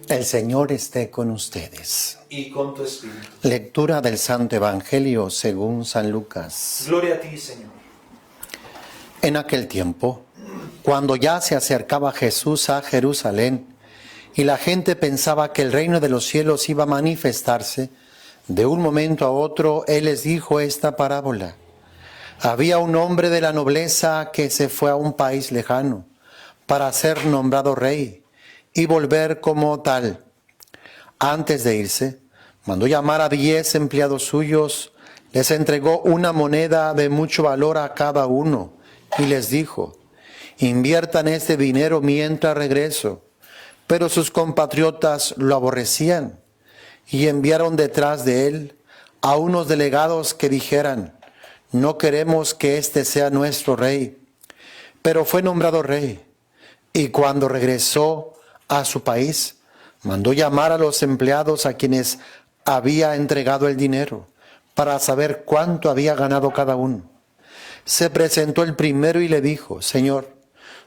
El Señor esté con ustedes. Y con tu espíritu. Lectura del Santo Evangelio según San Lucas. Gloria a ti, Señor. En aquel tiempo, cuando ya se acercaba Jesús a Jerusalén y la gente pensaba que el reino de los cielos iba a manifestarse, de un momento a otro Él les dijo esta parábola. Había un hombre de la nobleza que se fue a un país lejano para ser nombrado rey y volver como tal. Antes de irse, mandó llamar a 10 empleados suyos, les entregó una moneda de mucho valor a cada uno y les dijo: inviertan este dinero mientras regreso. Pero sus compatriotas lo aborrecían y enviaron detrás de él a unos delegados que dijeran: no queremos que este sea nuestro rey. Pero fue nombrado rey, y cuando regresó a su país, mandó llamar a los empleados a quienes había entregado el dinero, para saber cuánto había ganado cada uno. Se presentó el primero y le dijo: Señor,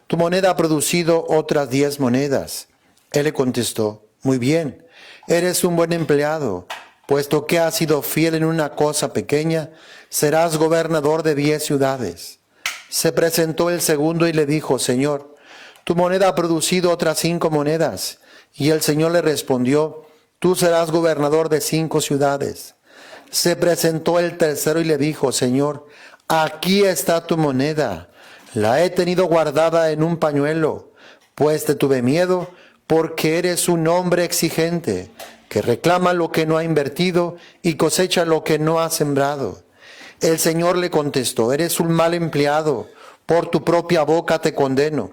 tu moneda ha producido otras 10 monedas. Él le contestó: muy bien, eres un buen empleado, puesto que has sido fiel en una cosa pequeña, serás gobernador de 10 ciudades. Se presentó el segundo y le dijo: Señor, tu moneda ha producido otras 5 monedas. Y el Señor le respondió: tú serás gobernador de 5 ciudades. Se presentó el tercero y le dijo: Señor, aquí está tu moneda. La he tenido guardada en un pañuelo, pues te tuve miedo, porque eres un hombre exigente, que reclama lo que no ha invertido y cosecha lo que no ha sembrado. El Señor le contestó: eres un mal empleado, por tu propia boca te condeno.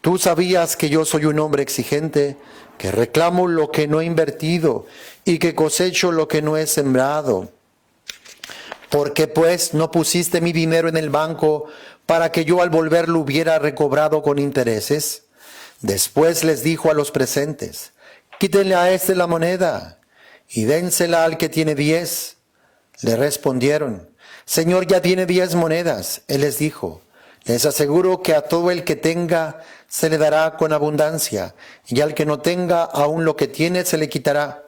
Tú sabías que yo soy un hombre exigente, que reclamo lo que no he invertido y que cosecho lo que no he sembrado. ¿Por qué pues no pusiste mi dinero en el banco para que yo al volver lo hubiera recobrado con intereses? Después les dijo a los presentes: quítenle a este la moneda y dénsela al que tiene 10. Le respondieron: Señor, ya tiene 10 monedas. Él les dijo: les aseguro que a todo el que tenga se le dará con abundancia, y al que no tenga, aún lo que tiene se le quitará.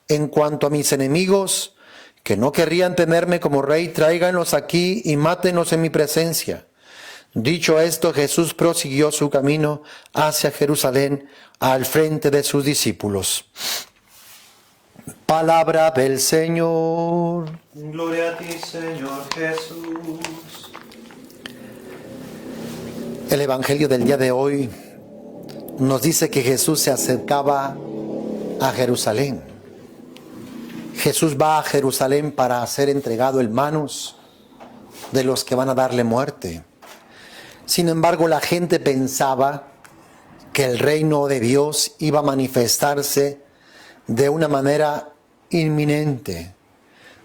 En cuanto a mis enemigos, que no querrían tenerme como rey, tráiganlos aquí y mátenlos en mi presencia. Dicho esto, Jesús prosiguió su camino hacia Jerusalén al frente de sus discípulos. Palabra del Señor. Gloria a ti, Señor Jesús. El Evangelio del día de hoy nos dice que Jesús se acercaba a Jerusalén. Jesús va a Jerusalén para ser entregado en manos de los que van a darle muerte. Sin embargo, la gente pensaba que el reino de Dios iba a manifestarse de una manera inminente,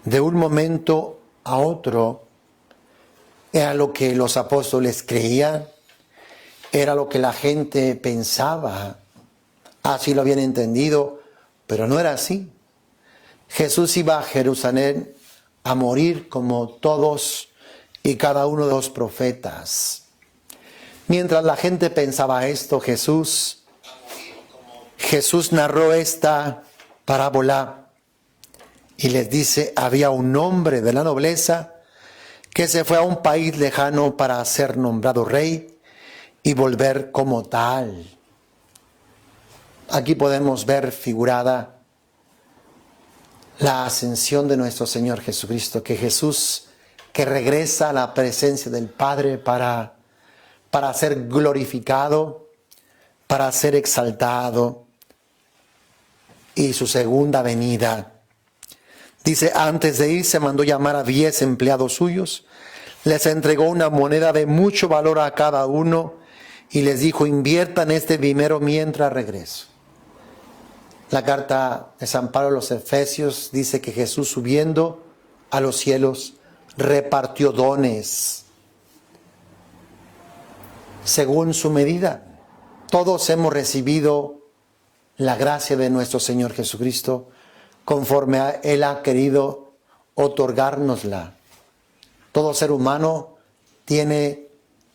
de un momento a otro. Era lo que los apóstoles creían, era lo que la gente pensaba, así lo habían entendido, pero no era así. Jesús iba a Jerusalén a morir como todos y cada uno de los profetas. Mientras la gente pensaba esto, Jesús narró esta parábola y les dice: había un hombre de la nobleza que se fue a un país lejano para ser nombrado rey y volver como tal. Aquí podemos ver figurada la ascensión de nuestro Señor Jesucristo, que Jesús que regresa a la presencia del Padre para ser glorificado, para ser exaltado, y su segunda venida. Dice: antes de irse mandó llamar a 10 empleados suyos, les entregó una moneda de mucho valor a cada uno y les dijo: inviertan este dinero mientras regreso. La carta de San Pablo a los Efesios dice que Jesús, subiendo a los cielos, repartió dones según su medida. Todos hemos recibido la gracia de nuestro Señor Jesucristo conforme Él ha querido otorgárnosla. Todo ser humano tiene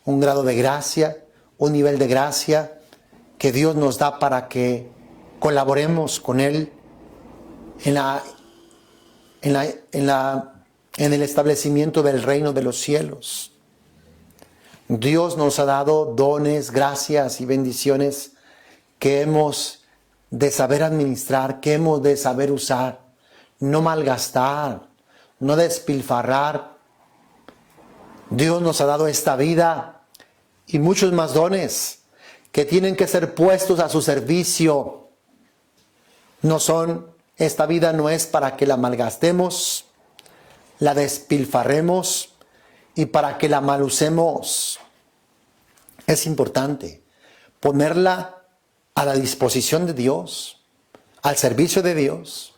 un grado de gracia, un nivel de gracia que Dios nos da para que colaboremos con Él en el establecimiento del reino de los cielos. Dios nos ha dado dones, gracias y bendiciones que hemos de saber administrar, que hemos de saber usar, no malgastar, no despilfarrar. Dios nos ha dado esta vida y muchos más dones que tienen que ser puestos a su servicio. Esta vida no es para que la malgastemos, la despilfarremos y para que la malusemos. Es importante ponerla a la disposición de Dios, al servicio de Dios,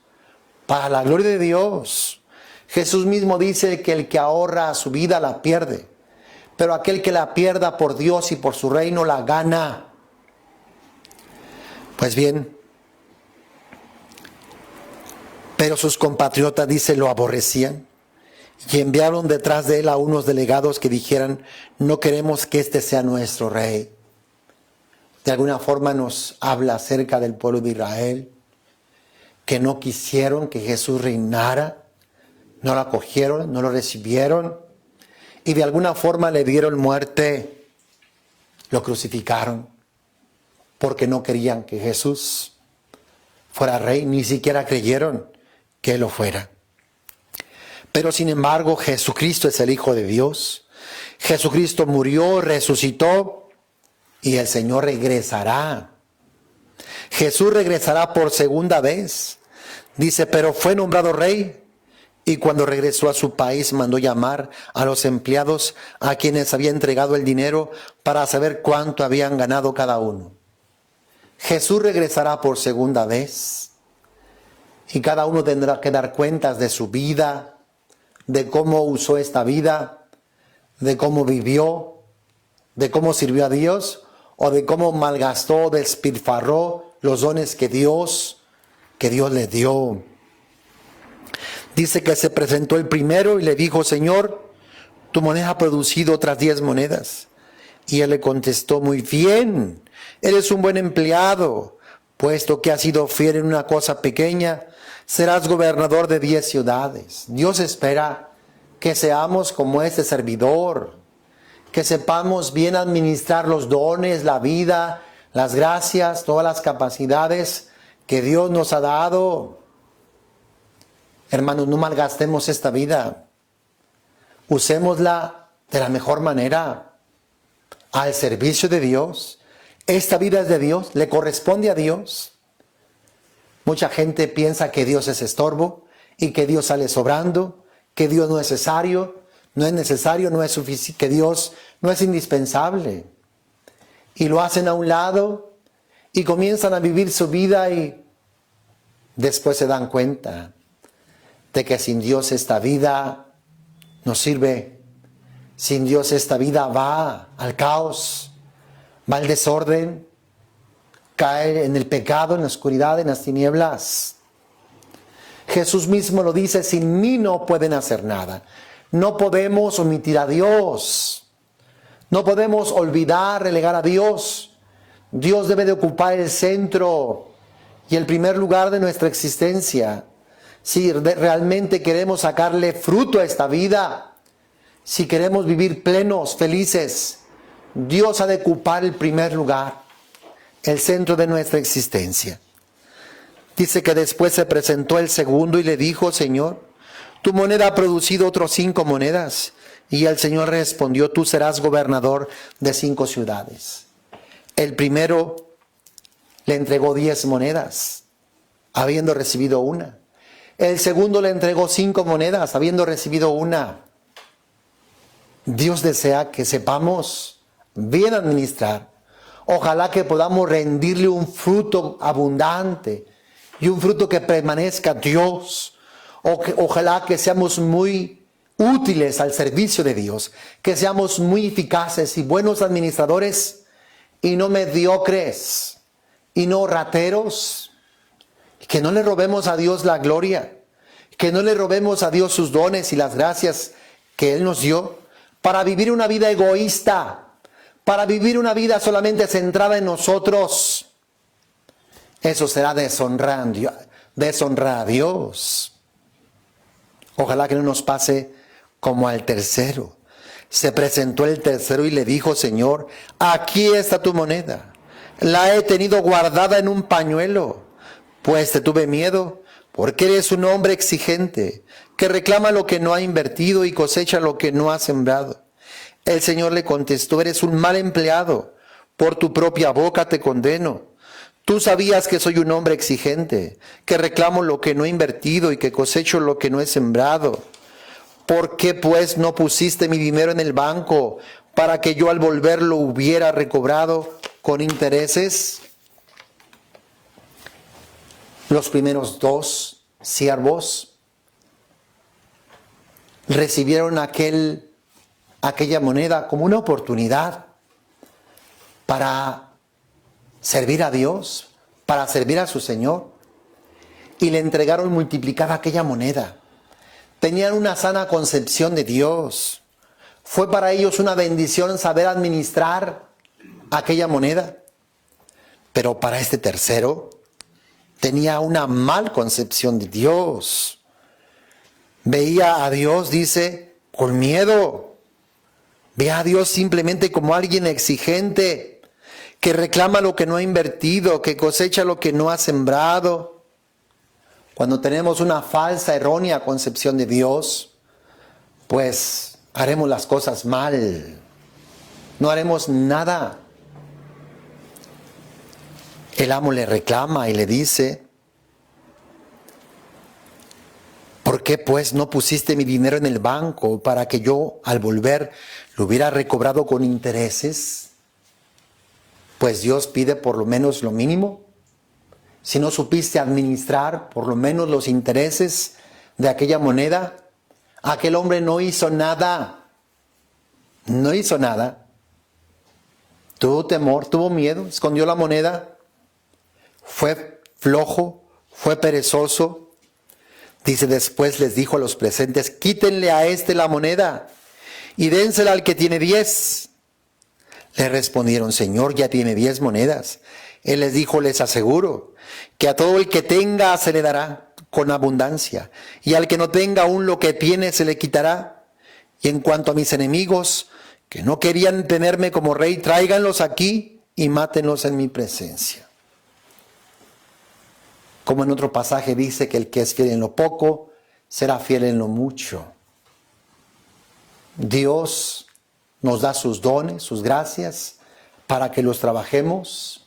para la gloria de Dios. Jesús mismo dice que el que ahorra su vida la pierde, pero aquel que la pierda por Dios y por su reino la gana. Pues bien, pero sus compatriotas, dice, lo aborrecían y enviaron detrás de él a unos delegados que dijeran: no queremos que este sea nuestro rey. De alguna forma nos habla acerca del pueblo de Israel, que no quisieron que Jesús reinara, no lo acogieron, no lo recibieron y de alguna forma le dieron muerte, lo crucificaron, porque no querían que Jesús fuera rey, ni siquiera creyeron que Él lo fuera. Pero sin embargo, Jesucristo es el Hijo de Dios. Jesucristo murió, resucitó y el Señor regresará. Jesús regresará por segunda vez. Dice, pero fue nombrado rey y cuando regresó a su país mandó llamar a los empleados a quienes había entregado el dinero para saber cuánto habían ganado cada uno. Jesús regresará por segunda vez y cada uno tendrá que dar cuentas de su vida, de cómo usó esta vida, de cómo vivió, de cómo sirvió a Dios o de cómo malgastó, despilfarró los dones que Dios le dio. Dice que se presentó el primero y le dijo: Señor, tu moneda ha producido otras 10 monedas. Y él le contestó: muy bien, eres un buen empleado, puesto que has sido fiel en una cosa pequeña, serás gobernador de 10 ciudades. Dios espera que seamos como este servidor, que sepamos bien administrar los dones, la vida, las gracias, todas las capacidades que Dios nos ha dado. Hermanos, no malgastemos esta vida. Usémosla de la mejor manera, al servicio de Dios. Esta vida es de Dios, le corresponde a Dios. Mucha gente piensa que Dios es estorbo y que Dios sale sobrando, que Dios no es necesario, no es suficiente, que Dios no es indispensable. Y lo hacen a un lado y comienzan a vivir su vida y después se dan cuenta de que sin Dios esta vida no sirve. Sin Dios esta vida va al caos, va al desorden, cae en el pecado, en la oscuridad, en las tinieblas. Jesús mismo lo dice: sin mí no pueden hacer nada. No podemos omitir a Dios. No podemos olvidar, relegar a Dios. Dios debe de ocupar el centro y el primer lugar de nuestra existencia. Si realmente queremos sacarle fruto a esta vida, si queremos vivir plenos, felices, Dios ha de ocupar el primer lugar, el centro de nuestra existencia. Dice que después se presentó el segundo y le dijo: Señor, tu moneda ha producido otros 5 monedas. Y el Señor respondió: tú serás gobernador de 5 ciudades. El primero le entregó 10 monedas, habiendo recibido una. El segundo le entregó 5 monedas, habiendo recibido una. Dios desea que sepamos bien administrar. Ojalá que podamos rendirle un fruto abundante y un fruto que permanezca Dios. Ojalá que seamos muy útiles al servicio de Dios, que seamos muy eficaces y buenos administradores y no mediocres y no rateros. Que no le robemos a Dios la gloria, que no le robemos a Dios sus dones y las gracias que Él nos dio para vivir una vida egoísta, para vivir una vida solamente centrada en nosotros Eso será deshonrar a Dios. Ojalá que no nos pase como al tercero. Se presentó el tercero y le dijo: Señor, aquí está tu moneda. La he tenido guardada en un pañuelo, pues te tuve miedo, porque eres un hombre exigente, que reclama lo que no ha invertido y cosecha lo que no ha sembrado. El Señor le contestó: eres un mal empleado, por tu propia boca te condeno. Tú sabías que soy un hombre exigente, que reclamo lo que no he invertido y que cosecho lo que no he sembrado. ¿Por qué pues no pusiste mi dinero en el banco para que yo al volver lo hubiera recobrado con intereses? Los primeros dos siervos recibieron aquella moneda como una oportunidad para servir a Dios, para servir a su Señor, y le entregaron multiplicada aquella moneda. Tenían una sana concepción de Dios. Fue para ellos una bendición saber administrar aquella moneda. Pero para este tercero tenía una mal concepción de Dios. Veía a Dios, dice, con miedo. Veía a Dios simplemente como alguien exigente, que reclama lo que no ha invertido, que cosecha lo que no ha sembrado. Cuando tenemos una falsa, errónea concepción de Dios, pues haremos las cosas mal. No haremos nada. El amo le reclama y le dice: ¿por qué pues no pusiste mi dinero en el banco para que yo al volver lo hubiera recobrado con intereses? Pues Dios pide por lo menos lo mínimo. Si no supiste administrar por lo menos los intereses de aquella moneda, aquel hombre no hizo nada. No hizo nada. Tuvo temor, tuvo miedo, escondió la moneda. Fue flojo, fue perezoso. Dice: después les dijo a los presentes: quítenle a este la moneda y dénsela al que tiene 10. Le respondieron: Señor, ya tiene 10 monedas. Él les dijo: les aseguro que a todo el que tenga se le dará con abundancia, y al que no tenga aún lo que tiene se le quitará. Y en cuanto a mis enemigos, que no querían tenerme como rey, tráiganlos aquí y mátenlos en mi presencia. Como en otro pasaje dice que el que es fiel en lo poco, será fiel en lo mucho. Dios nos da sus dones, sus gracias, para que los trabajemos,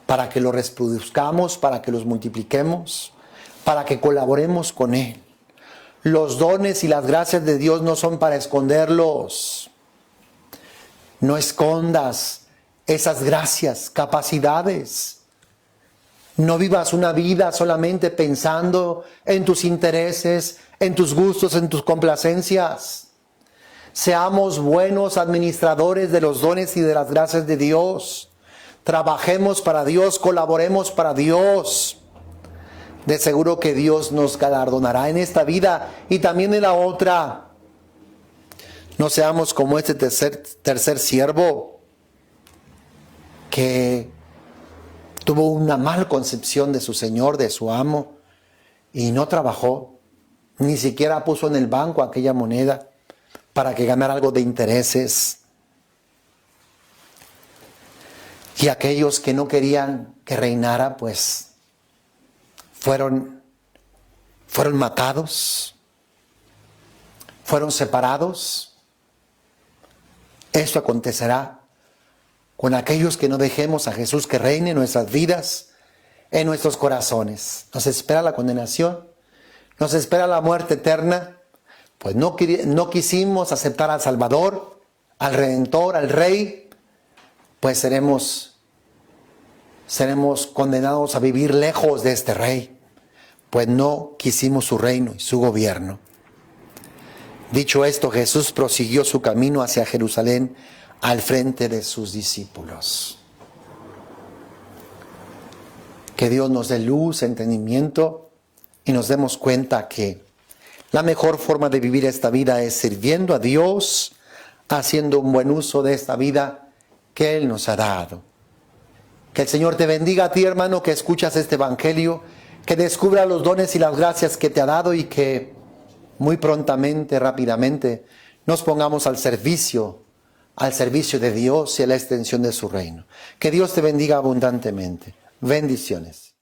para que los reproduzcamos, para que los multipliquemos, para que colaboremos con Él. Los dones y las gracias de Dios no son para esconderlos. No escondas esas gracias, capacidades. No vivas una vida solamente pensando en tus intereses, en tus gustos, en tus complacencias. Seamos buenos administradores de los dones y de las gracias de Dios. Trabajemos para Dios, colaboremos para Dios. De seguro que Dios nos galardonará en esta vida y también en la otra. No seamos como este tercer siervo que tuvo una mal concepción de su Señor, de su amo, y no trabajó, ni siquiera puso en el banco aquella moneda para que ganara algo de intereses. Y aquellos que no querían que reinara, pues fueron matados, fueron separados. Esto acontecerá con aquellos que no dejemos a Jesús que reine en nuestras vidas, en nuestros corazones. Nos espera la condenación, nos espera la muerte eterna, pues no quisimos aceptar al Salvador, al Redentor, al Rey. Pues seremos condenados a vivir lejos de este Rey, pues no quisimos su reino y su gobierno. Dicho esto, Jesús prosiguió su camino hacia Jerusalén al frente de sus discípulos. Que Dios nos dé luz, entendimiento y nos demos cuenta que la mejor forma de vivir esta vida es sirviendo a Dios, haciendo un buen uso de esta vida que Él nos ha dado. Que el Señor te bendiga a ti, hermano, que escuchas este Evangelio, que descubra los dones y las gracias que te ha dado y que muy prontamente, rápidamente, nos pongamos al servicio de Dios y a la extensión de su reino. Que Dios te bendiga abundantemente. Bendiciones.